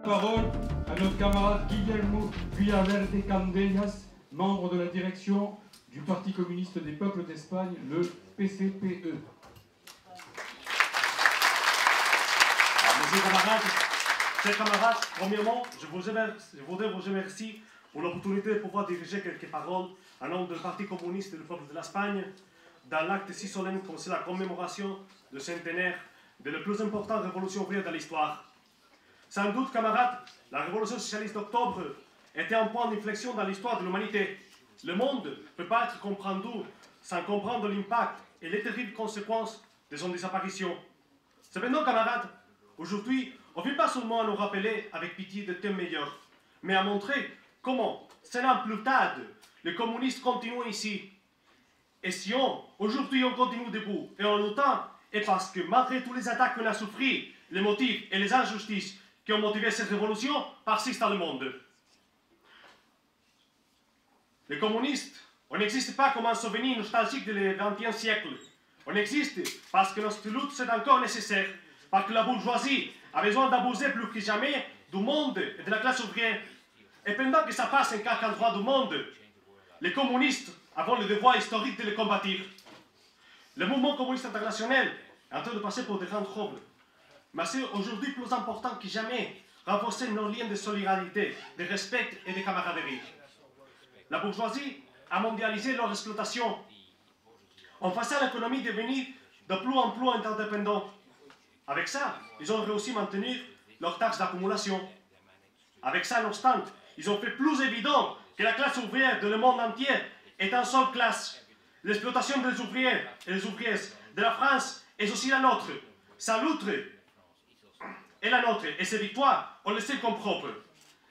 Parole à notre camarade Guillermo Villaverde Candellas, membre de la direction du Parti communiste des peuples d'Espagne, le PCPE. Mes camarades, chers camarades, premièrement, je voudrais vous remercier pour l'opportunité de pouvoir diriger quelques paroles en nom du Parti communiste du peuple de l'Espagne dans l'acte si solennel comme c'est la commémoration du centenaire de la plus importante révolution ouvrière de l'histoire. Sans doute, camarades, la révolution socialiste d'octobre était un point d'inflexion dans l'histoire de l'humanité. Le monde ne peut pas être compris sans comprendre l'impact et les terribles conséquences de son disparition. Cependant, camarades, aujourd'hui, on ne vient pas seulement à nous rappeler avec pitié de thèmes meilleurs, mais à montrer comment, 100 ans plus tard, les communistes continuent ici. Et si aujourd'hui on continue debout et en luttant, et parce que malgré tous les attaques qu'on a souffert, les motifs et les injustices qui ont motivé cette révolution persistent dans le monde. Les communistes, on n'existe pas comme un souvenir nostalgique du XXe siècle. On existe parce que notre lutte c'est encore nécessaire, parce que la bourgeoisie a besoin d'abuser plus que jamais du monde et de la classe ouvrière. Et pendant que ça passe en quelques endroits du monde, les communistes avons le devoir historique de les combattre. Le mouvement communiste international est en train de passer pour de grands troubles. Mais c'est aujourd'hui plus important que jamais renforcer nos liens de solidarité, de respect et de camaraderie. La bourgeoisie a mondialisé leur exploitation en faisant l'économie devenir de plus en plus interdépendante. Avec ça, ils ont réussi à maintenir leur taxe d'accumulation. Avec ça, nonobstant, ils ont fait plus évident que la classe ouvrière de le monde entier est une seule classe. L'exploitation des ouvriers et des ouvrières de la France est aussi la nôtre. Sa lutte est la nôtre et ses victoires, on le sait comme propre.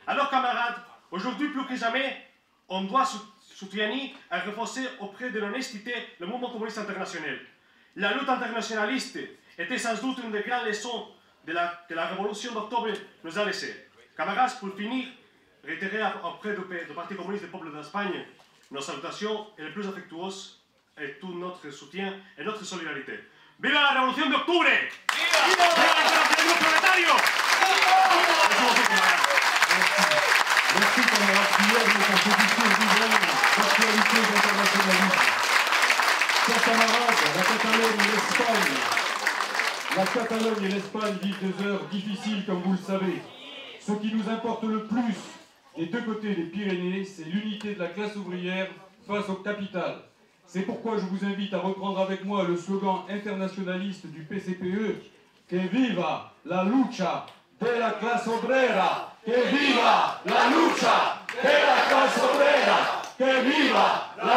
Alors, camarades, aujourd'hui plus que jamais, on doit soutenir et renforcer auprès de l'honnêteté le mouvement communiste international. La lutte internationaliste était sans doute une des grandes leçons que la révolution d'octobre nous a laissées. Camarades, pour finir, réitérer auprès du Parti communiste des peuples d'Espagne nos salutations et les plus affectueuses et tout notre soutien et notre solidarité. ¡Viva la Revolución de Octubre! ¡Viva! ¡Viva el capitalismo proletario! Merci camarade Guillermo pour ce discours d'hiver d'actualité internationaliste. Chers camarades, la Catalogne et l'Espagne vivent des heures difficiles comme vous le savez. Ce qui nous importe le plus des deux côtés des Pyrénées, c'est l'unité de la classe ouvrière face au capital. C'est pourquoi je vous invite à reprendre avec moi le slogan internationaliste du PCPE, que viva la lucha de la clase obrera, que viva la lucha de la clase obrera, que viva la